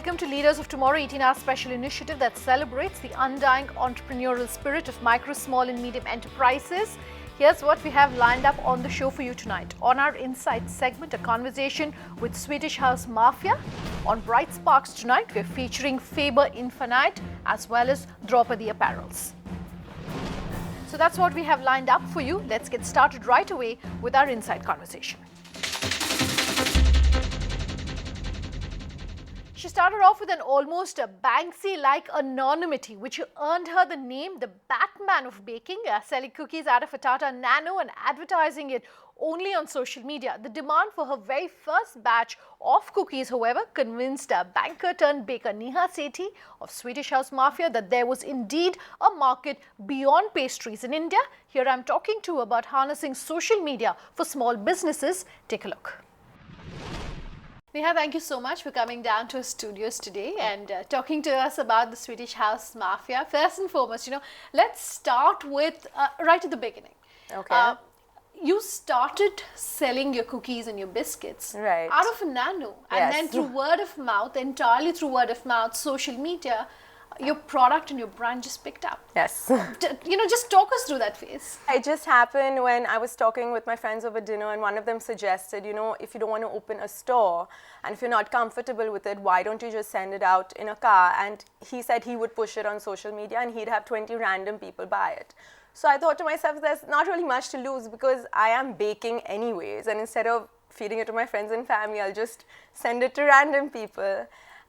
welcome to Leaders of Tomorrow, 18-hour special initiative that celebrates the undying entrepreneurial spirit of micro, small and medium enterprises. Here's what we have lined up on the show for you tonight. On our Insights segment, a conversation with Swedish house Mafia. On Bright Sparks tonight, we're featuring Faber Infinite as well as Draupadi Apparels. So that's what we have lined up for you. Let's get started right away with our Insight conversation. She started off with an almost Banksy-like anonymity, which earned her the name the Batman of baking, selling cookies out of a Tata Nano and advertising it only on social media. The demand for her very first batch of cookies, however, convinced banker-turned-baker Neha Sethi of Swedish house Mafia that there was indeed a market beyond pastries in India. Here I'm talking to her about harnessing social media for small businesses. Take a look. Neha, thank you so much for coming down to our studios today and talking to us about the Swedish house Mafia. First and foremost, let's start with right at the beginning. Okay. You started selling your cookies and your biscuits out of a Nano, and then through word of mouth, entirely through word of mouth, social media, your product and your brand just picked up. Yes. Just talk us through that phase. It just happened when I was talking with my friends over dinner, and one of them suggested, if you don't want to open a store and if you're not comfortable with it, why don't you just send it out in a car? And he said he would push it on social media and he'd have 20 random people buy it. So I thought to myself, there's not really much to lose because I am baking anyways, and instead of feeding it to my friends and family, I'll just send it to random people.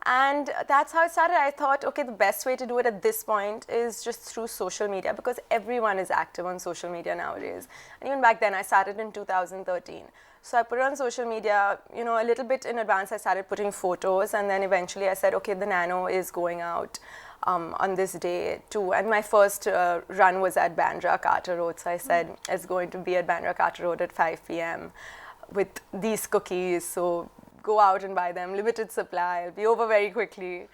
And that's how it started. I thought, okay, the best way to do it at this point is just through social media because everyone is active on social media nowadays. And even back then, I started in 2013. So I put it on social media, a little bit in advance. I started putting photos, and then eventually I said, okay, the Nano is going out on this day too. And my first run was at Bandra Carter Road. So I said, it's going to be at Bandra Carter Road at 5 p.m. with these cookies. So go out and buy them, limited supply, it'll be over very quickly.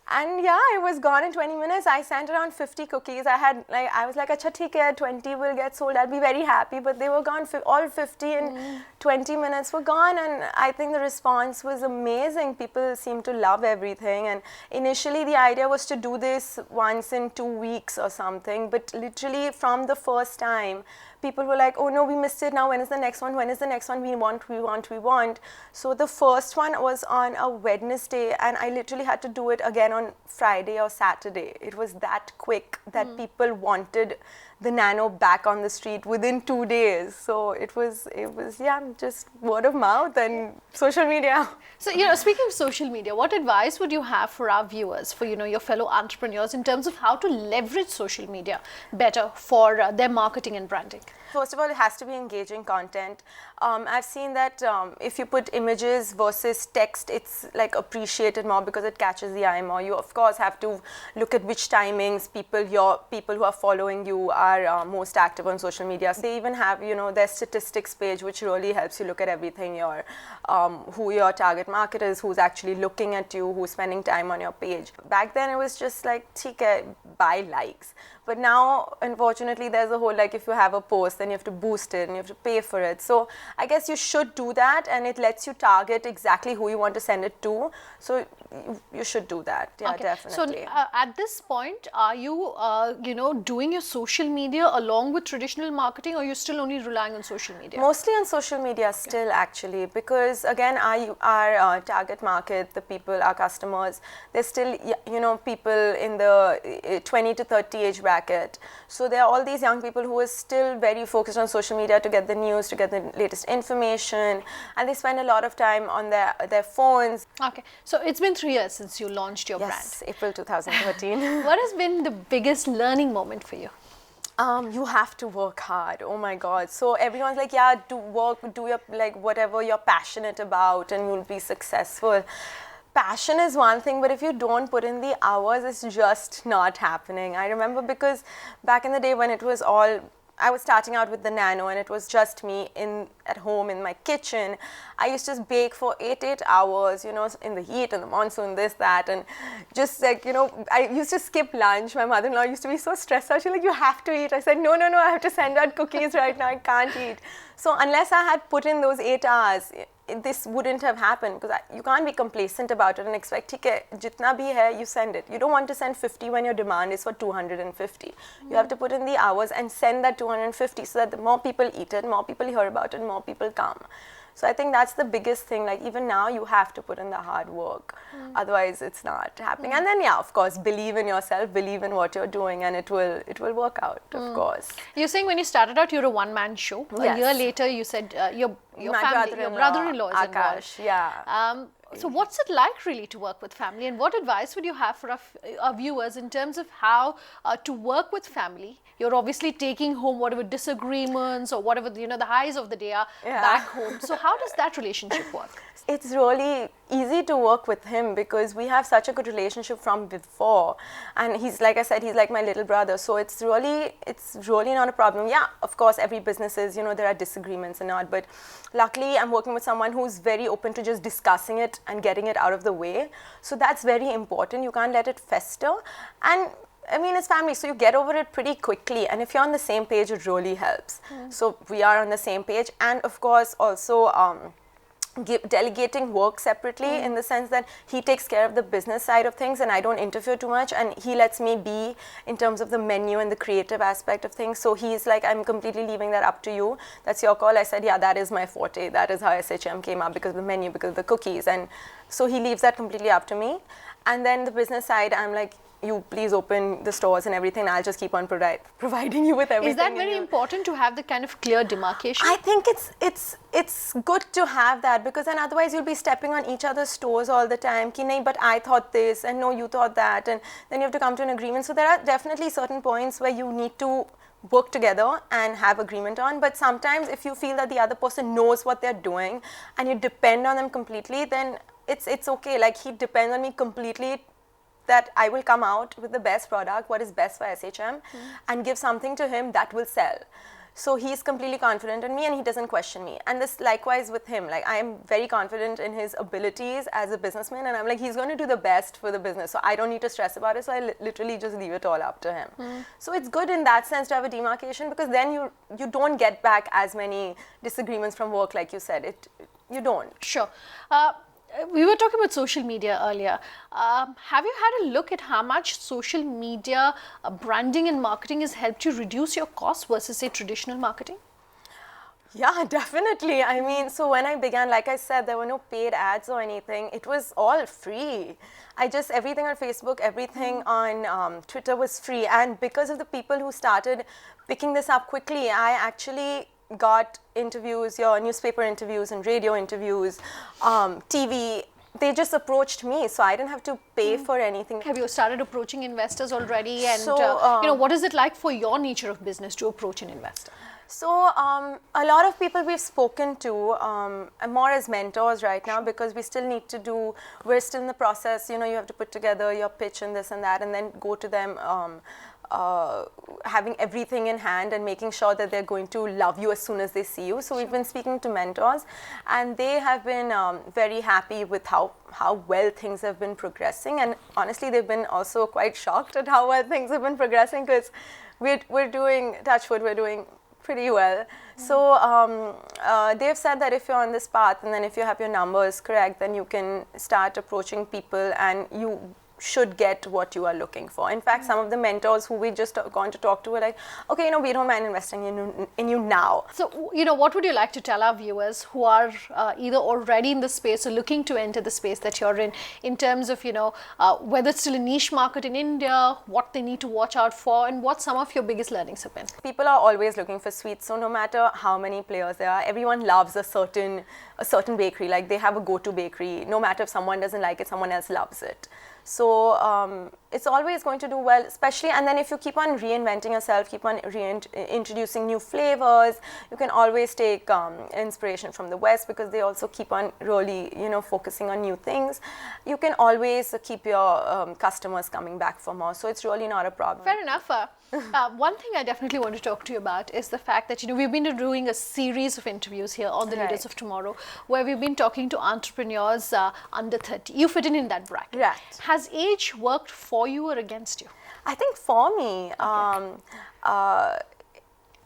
And yeah, it was gone in 20 minutes. I sent around 50 cookies. I was like, acha theek hai, 20 will get sold. I'll be very happy. But they were gone. All 50 in 20 minutes were gone. And I think the response was amazing. People seemed to love everything. And initially, the idea was to do this once in 2 weeks or something. But literally, from the first time, people were like, oh no, we missed it now. When is the next one? When is the next one? We want. So the first one was on a Wednesday, and I literally had to do it again on Friday or Saturday. It was that quick that people wanted the Nano back on the street within 2 days. So it was just word of mouth and social media. So, speaking of social media, what advice would you have for our viewers, for, your fellow entrepreneurs in terms of how to leverage social media better for their marketing and branding? First of all, it has to be engaging content. I've seen that if you put images versus text, it's like appreciated more because it catches the eye more. You of course have to look at which timings people who are following you are most active on social media. So they even have their statistics page, which really helps you look at everything who your target market is, who's actually looking at you, who's spending time on your page. Back then it was just like, theek hai, buy likes. But now, unfortunately, there's a whole, if you have a post, then you have to boost it and you have to pay for it. So I guess you should do that, and it lets you target exactly who you want to send it to. So you should do that. Yeah, okay. Definitely. So at this point, are you, doing your social media along with traditional marketing, or are you still only relying on social media? Mostly on social media still, actually, because again, our target market, the people, our customers, they're still, people in the 20 to 30 age bracket. So there are all these young people who are still very focused on social media to get the news, to get the latest information, and they spend a lot of time on their phones. Okay, so it's been 3 years since you launched your brand. Yes, April 2013. What has been the biggest learning moment for you? You have to work hard. Oh my God. So everyone's like, yeah, do your whatever you're passionate about and you'll be successful. Passion is one thing, but if you don't put in the hours, it's just not happening. I remember because back in the day when it was I was starting out with the Nano and it was just me at home in my kitchen. I used to bake for 8 hours, in the heat and the monsoon, this, that, and just I used to skip lunch. My mother-in-law used to be so stressed out. She's like, you have to eat. I said, no, I have to send out cookies right now. I can't eat. So unless I had put in those 8 hours, this wouldn't have happened, because you can't be complacent about it and expect, okay, jitna bhi hai, you send it. You don't want to send 50 when your demand is for 250. You have to put in the hours and send that 250 so that the more people eat it, more people hear about it, more people come. So I think that's the biggest thing. Like, even now, you have to put in the hard work. Otherwise, it's not happening. And then, yeah, of course, believe in yourself, believe in what you're doing, and it will work out, of course. You're saying when you started out, you're a one-man show. Yes. A year later, you said your My family, your brother-in-law is involved. Akash, yeah. So what's it like really to work with family, and what advice would you have for our viewers in terms of how to work with family? You're obviously taking home whatever disagreements or whatever, the highs of the day are back home. So how does that relationship work? It's really easy to work with him because we have such a good relationship from before, and he's, like I said, he's like my little brother. So it's really not a problem. Yeah, of course, every business is, there are disagreements and not, but luckily I'm working with someone who's very open to just discussing it and getting it out of the way. So that's very important. You can't let it fester. And I mean, it's family, so you get over it pretty quickly. And if you're on the same page, it really helps. So we are on the same page. And of course, also delegating work separately in the sense that he takes care of the business side of things and I don't interfere too much, and he lets me be in terms of the menu and the creative aspect of things. So he's like, I'm completely leaving that up to you. That's your call. I said, yeah, that is my forte. That is how SHM came up, because of the menu, because of the cookies. And so he leaves that completely up to me. And then the business side, I'm like, you please open the stores and everything, and I'll just keep on providing you with everything. Is that very important to have the kind of clear demarcation? I think it's good to have that, because then otherwise you'll be stepping on each other's toes all the time. Ki nahi, but I thought this, and no, you thought that, and then you have to come to an agreement. So there are definitely certain points where you need to work together and have agreement on, but sometimes if you feel that the other person knows what they're doing and you depend on them completely, then it's okay. Like, he depends on me completely, that I will come out with the best product, what is best for SHM, and give something to him that will sell. So he's completely confident in me and he doesn't question me. And this likewise with him. Like, I am very confident in his abilities as a businessman, and I'm like, he's going to do the best for the business. So I don't need to stress about it. So I literally just leave it all up to him. So it's good in that sense to have a demarcation, because then you don't get back as many disagreements from work, like you said. You don't. Sure. We were talking about social media earlier. Have you had a look at how much social media branding and marketing has helped you reduce your costs versus, say, traditional marketing? Yeah, definitely. I mean, so when I began, like I said, there were no paid ads or anything. It was all free. Everything on Facebook, everything on Twitter was free. And because of the people who started picking this up quickly, I actually got interviews, your newspaper interviews and radio interviews, TV. They just approached me, so I didn't have to pay for anything. Have you started approaching investors already? And So, what is it like for your nature of business to approach an investor? So a lot of people we've spoken to, more as mentors right now, because we're still in the process, you have to put together your pitch and this and that, and then go to them having everything in hand and making sure that they're going to love you as soon as they see you. So we've been speaking to mentors, and they have been very happy with how well things have been progressing. And honestly, they've been also quite shocked at how well things have been progressing, because we're doing, touch wood, we're doing pretty well. So they've said that if you're on this path, and then if you have your numbers correct, then you can start approaching people and you should get what you are looking for. In fact, some of the mentors who we just gone to talk to were like, okay, we don't mind investing in you now. So, what would you like to tell our viewers who are either already in the space or looking to enter the space that you're in terms of, whether it's still a niche market in India, what they need to watch out for, and what some of your biggest learnings have been? People are always looking for sweets, so no matter how many players there are, everyone loves a certain bakery. Like, they have a go-to bakery. No matter if someone doesn't like it, someone else loves it. So it's always going to do well, especially, and then if you keep on reinventing yourself, keep on introducing new flavors, you can always take inspiration from the West, because they also keep on really, focusing on new things. You can always keep your customers coming back for more, so it's really not a problem. Fair enough. One thing I definitely want to talk to you about is the fact that, we've been doing a series of interviews here on the Leaders of Tomorrow, where we've been talking to entrepreneurs under 30. You fit in that bracket. Right. Has age worked for you or against you? I think for me,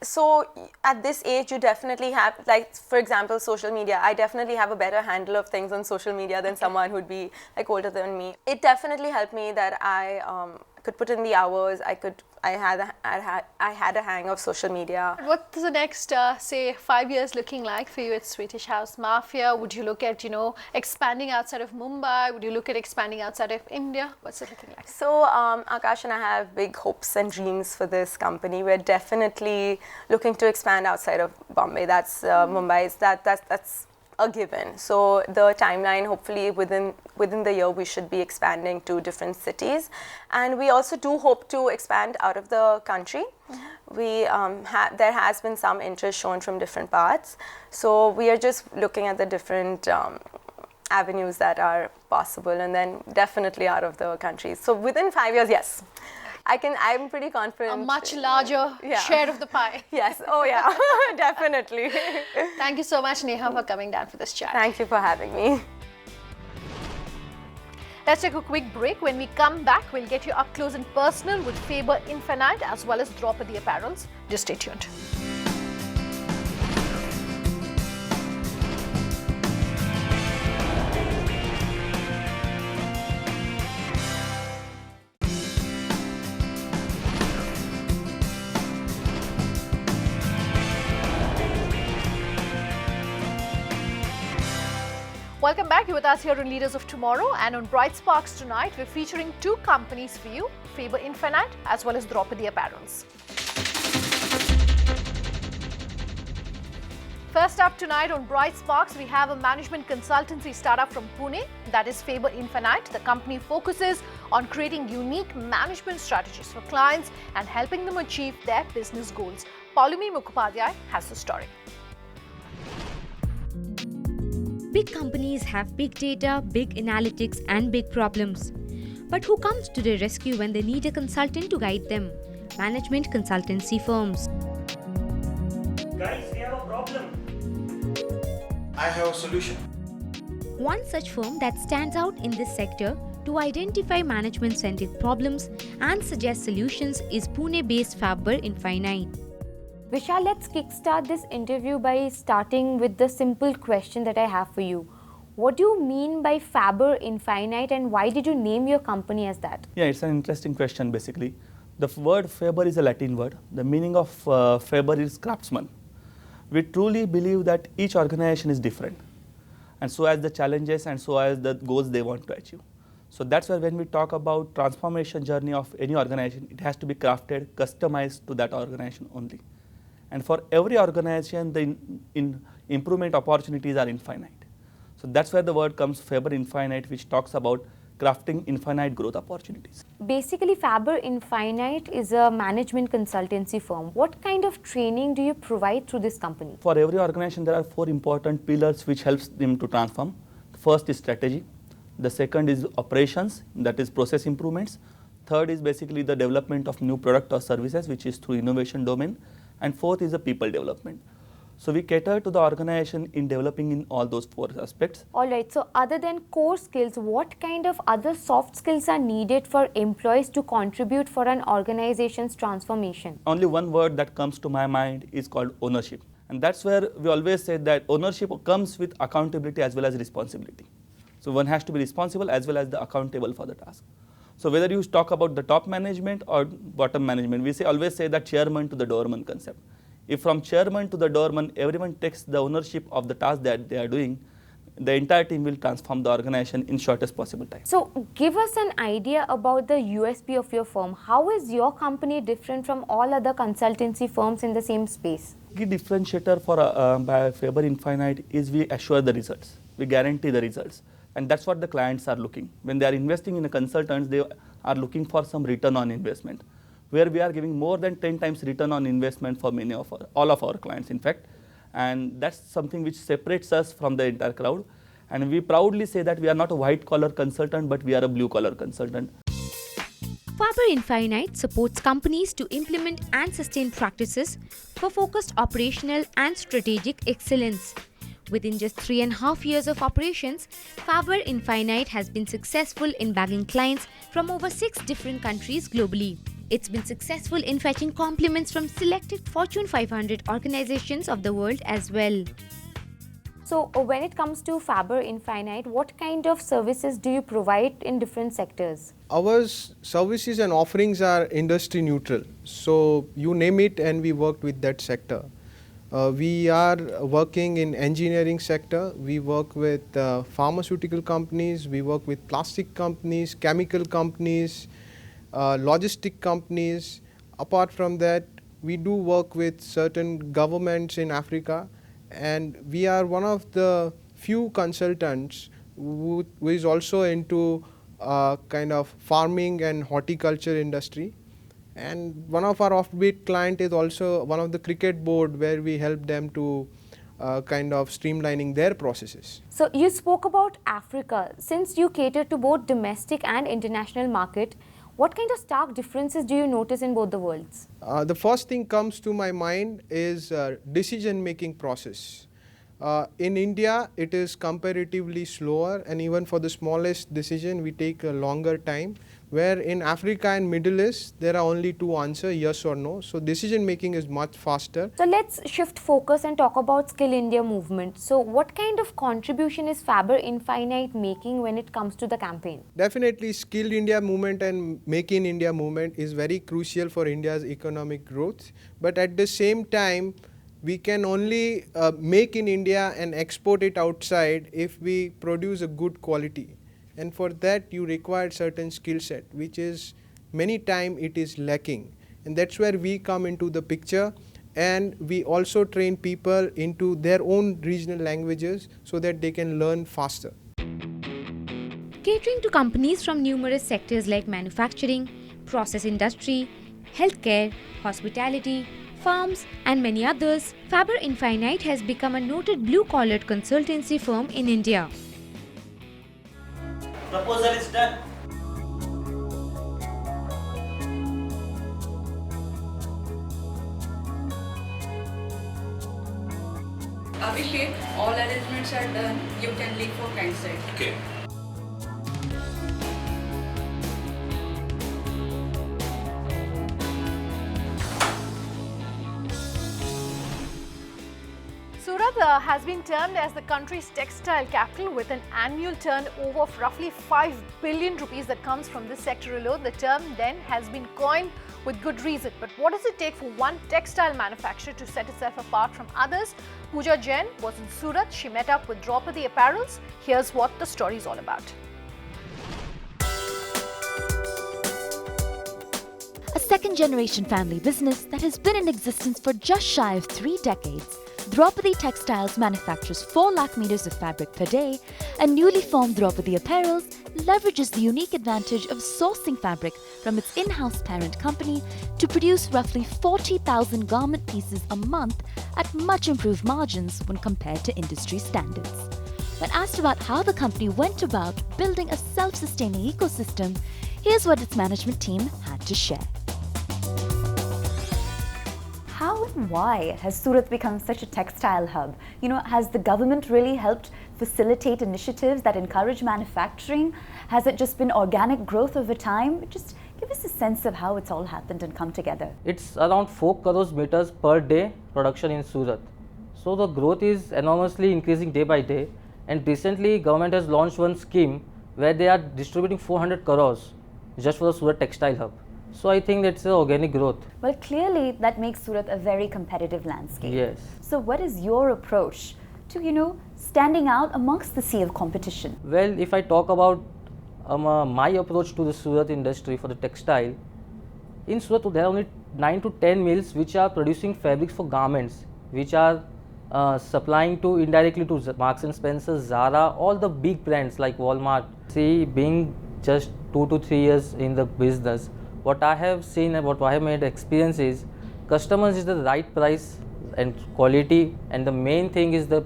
So at this age, you definitely have, like, for example, social media. I definitely have a better handle of things on social media than someone who'd be like older than me. It definitely helped me that I could put in the hours. I had a hang of social media. What's the next, say, 5 years looking like for you at Swedish House Mafia? Would you look at, expanding outside of Mumbai? Would you look at expanding outside of India? What's it looking like? So Akash and I have big hopes and dreams for this company. We're definitely looking to expand outside of Bombay. That's Mumbai. That's a given. So the timeline, hopefully within the year, we should be expanding to different cities, and we also do hope to expand out of the country. We there has been some interest shown from different parts, so we are just looking at the different avenues that are possible, and then definitely out of the country. So within 5 years, yes. I'm pretty confident. A much larger share of the pie. Yes. Oh, yeah. Definitely. Thank you so much, Neha, for coming down for this chat. Thank you for having me. Let's take a quick break. When we come back, we'll get you up close and personal with Faber Infinite as well as Draupadi Apparels. Just stay tuned. Welcome back. You're with us here on Leaders of Tomorrow, and on Bright Sparks tonight, we're featuring two companies for you, Faber Infinite as well as Draupadi Apparels. First up tonight on Bright Sparks, we have a management consultancy startup from Pune, that is Faber Infinite. The company focuses on creating unique management strategies for clients and helping them achieve their business goals. Paulumi Mukhopadhyay has the story. Big companies have big data, big analytics, and big problems. But who comes to their rescue when they need a consultant to guide them? Management consultancy firms. Guys, we have a problem. I have a solution. One such firm that stands out in this sector to identify management-centric problems and suggest solutions is Pune-based Faber Infinite. Vishal, let's kickstart this interview by starting with the simple question that I have for you. What do you mean by Faber Infinite, and why did you name your company as that? Yeah, it's an interesting question basically. The word Faber is a Latin word. The meaning of Faber is craftsman. We truly believe that each organization is different, and so as the challenges and so as the goals they want to achieve. So that's why when we talk about transformation journey of any organization, it has to be crafted, customized to that organization only. And for every organization, the improvement opportunities are infinite. So that's where the word comes, Faber Infinite, which talks about crafting infinite growth opportunities. Basically, Faber Infinite is a management consultancy firm. What kind of training do you provide through this company? For every organization, there are 4 important pillars which helps them to transform. The first is strategy. The second is operations, that is process improvements. Third is basically the development of new product or services, which is through innovation domain. And fourth is the people development. So we cater to the organization in developing in all those 4 aspects. All right, so other than core skills, what kind of other soft skills are needed for employees to contribute for an organization's transformation? Only one word that comes to my mind is called ownership. And that's where we always say that ownership comes with accountability as well as responsibility. So one has to be responsible as well as the accountable for the task. So whether you talk about the top management or bottom management, we always say that chairman to the doorman concept. If from chairman to the doorman, everyone takes the ownership of the task that they are doing, the entire team will transform the organization in shortest possible time. So give us an idea about the USP of your firm. How is your company different from all other consultancy firms in the same space? The key differentiator for by Faber Infinite is we assure the results. We guarantee the results. And that's what the clients are looking. When they are investing in a consultant, they are looking for some return on investment, where we are giving more than 10 times return on investment for many of all of our clients, in fact. And that's something which separates us from the entire crowd. And we proudly say that we are not a white-collar consultant, but we are a blue-collar consultant. Faber Infinite supports companies to implement and sustain practices for focused operational and strategic excellence. Within just 3.5 years of operations, Faber Infinite has been successful in bagging clients from over 6 different countries globally. It's been successful in fetching compliments from selected Fortune 500 organizations of the world as well. So, when it comes to Faber Infinite, what kind of services do you provide in different sectors? Our services and offerings are industry neutral. So, you name it and we work with that sector. We are working in engineering sector, we work with pharmaceutical companies, we work with plastic companies, chemical companies, logistic companies. Apart from that, we do work with certain governments in Africa, and we are one of the few consultants who is also into kind of farming and horticulture industry. And one of our offbeat client is also one of the cricket board, where we help them to kind of streamlining their processes. So, you spoke about Africa. Since you cater to both domestic and international market, what kind of stark differences do you notice in both the worlds? The first thing comes to my mind is decision making process. In India, it is comparatively slower, and even for the smallest decision, we take a longer time. Where in Africa and Middle East, there are only two answers, yes or no. So decision making is much faster. So, let's shift focus and talk about Skill India movement. So, what kind of contribution is Faber Infinite making when it comes to the campaign? Definitely, Skilled India movement and Make in India movement is very crucial for India's economic growth. But at the same time, we can only make in India and export it outside if we produce a good quality. And for that, you require certain skill set, which is many times it is lacking. And that's where we come into the picture. And we also train people into their own regional languages so that they can learn faster. Catering to companies from numerous sectors like manufacturing, process industry, healthcare, hospitality, farms, and many others, Faber Infinite has become a noted blue-collar consultancy firm in India. Proposal is done. Abhishek, all arrangements are done. You can leave for Kansai. Okay. Surat has been termed as the country's textile capital, with an annual turnover of roughly 5 billion rupees that comes from this sector alone. The term then has been coined with good reason. But what does it take for one textile manufacturer to set itself apart from others? Pooja Jain was in Surat. She met up with Draupadi Apparels. Here's what the story is all about. A second-generation family business that has been in existence for just shy of 3 decades, Draupadi Textiles manufactures 4 lakh meters of fabric per day, and newly formed Draupadi Apparels leverages the unique advantage of sourcing fabric from its in-house parent company to produce roughly 40,000 garment pieces a month at much improved margins when compared to industry standards. When asked about how the company went about building a self-sustaining ecosystem, here's what its management team had to share. How and why has Surat become such a textile hub? You know, has the government really helped facilitate initiatives that encourage manufacturing? Has it just been organic growth over time? Just give us a sense of how it's all happened and come together. It's around 4 crores meters per day production in Surat. So the growth is enormously increasing day by day, and recently government has launched one scheme where they are distributing 400 crores just for the Surat textile hub. So I think that's organic growth. Well, clearly that makes Surat a very competitive landscape. Yes. So what is your approach to, standing out amongst the sea of competition? Well, if I talk about my approach to the Surat industry for the textile, in Surat there are only 9 to 10 mills which are producing fabrics for garments, which are supplying to indirectly to Marks and Spencer, Zara, all the big brands like Walmart. See, being just 2 to 3 years in the business, what I have seen and what I have made experience is customers is the right price and quality, and the main thing is the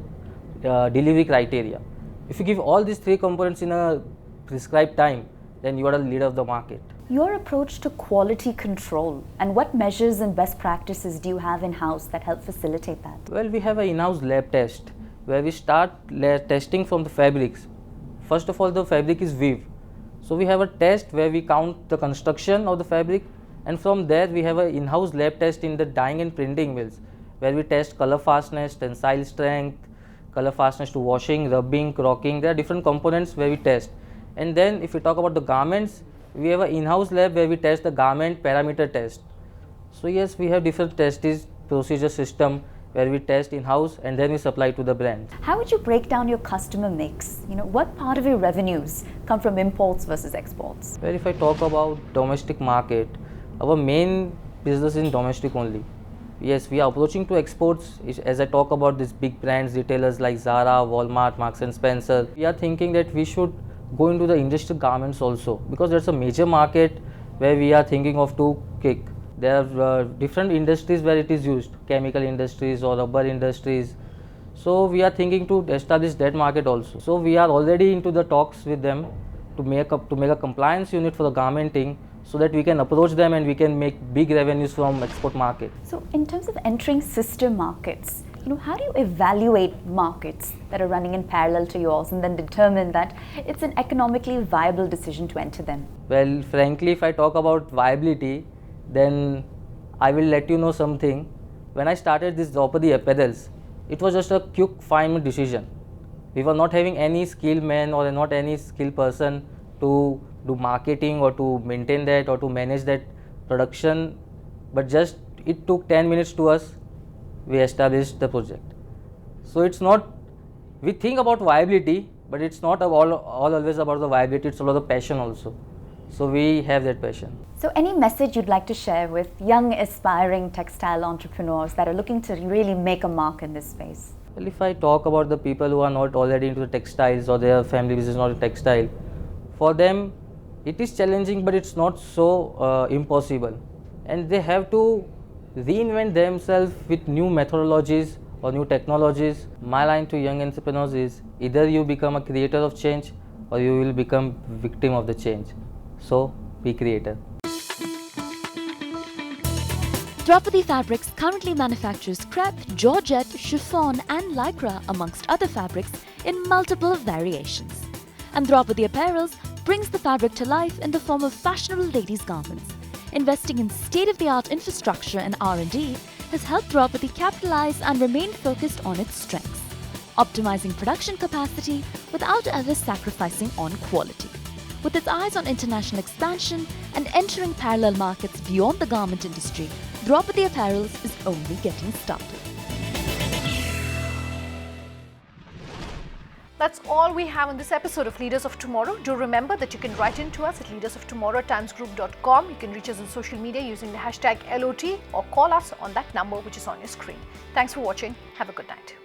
delivery criteria. If you give all these 3 components in a prescribed time, then you are a leader of the market. Your approach to quality control, and what measures and best practices do you have in-house that help facilitate that? Well, we have an in-house lab test where we start testing from the fabrics. First of all, the fabric is weave. So we have a test where we count the construction of the fabric And from there we have an in-house lab test in the dyeing and printing mills, where we test color fastness, tensile strength, color fastness to washing, rubbing, crocking. There are different components where we test. And then if we talk about the garments, we have an in-house lab where we test the garment parameter test. So yes, we have different testing procedure system where we test in-house and then we supply to the brand. How would you break down your customer mix? What part of your revenues come from imports versus exports? Well, if I talk about domestic market, our main business is in domestic only. Yes, we are approaching to exports. As I talk about these big brands, retailers like Zara, Walmart, Marks and Spencer, we are thinking that we should go into the industrial garments also, because there's a major market where we are thinking of to kick. There are different industries where it is used, chemical industries or rubber industries. So we are thinking to establish that market also. So we are already into the talks with them to make a compliance unit for the garmenting, so that we can approach them and we can make big revenues from export market. So in terms of entering sister markets, how do you evaluate markets that are running in parallel to yours and then determine that it's an economically viable decision to enter them? Well, frankly, if I talk about viability, then I will let you know something. When I started this Draupadi apparels, it was just a quick 5-minute decision. We were not having any skilled man or not any skilled person to do marketing or to maintain that or to manage that production, but just it took 10 minutes to us, we established the project. So it's not, we think about viability, but it's not always about the viability, it's about the passion also. So we have that passion. So any message you'd like to share with young aspiring textile entrepreneurs that are looking to really make a mark in this space? Well, if I talk about the people who are not already into the textiles or their family business not in textile, for them it is challenging, but it's not so impossible. And they have to reinvent themselves with new methodologies or new technologies. My line to young entrepreneurs is either you become a creator of change or you will become victim of the change. So be creator. Draupadi Fabrics currently manufactures crepe, georgette, chiffon and lycra amongst other fabrics in multiple variations. And Draupadi Apparels brings the fabric to life in the form of fashionable ladies' garments. Investing in state-of-the-art infrastructure and R&D has helped Draupadi capitalize and remain focused on its strengths, optimizing production capacity without ever sacrificing on quality. With its eyes on international expansion and entering parallel markets beyond the garment industry, Draupadi Apparels is only getting started. That's all we have on this episode of Leaders of Tomorrow. Do remember that you can write in to us at leadersoftomorrow@timesgroup.com. You can reach us on social media using the hashtag LOT or call us on that number which is on your screen. Thanks for watching. Have a good night.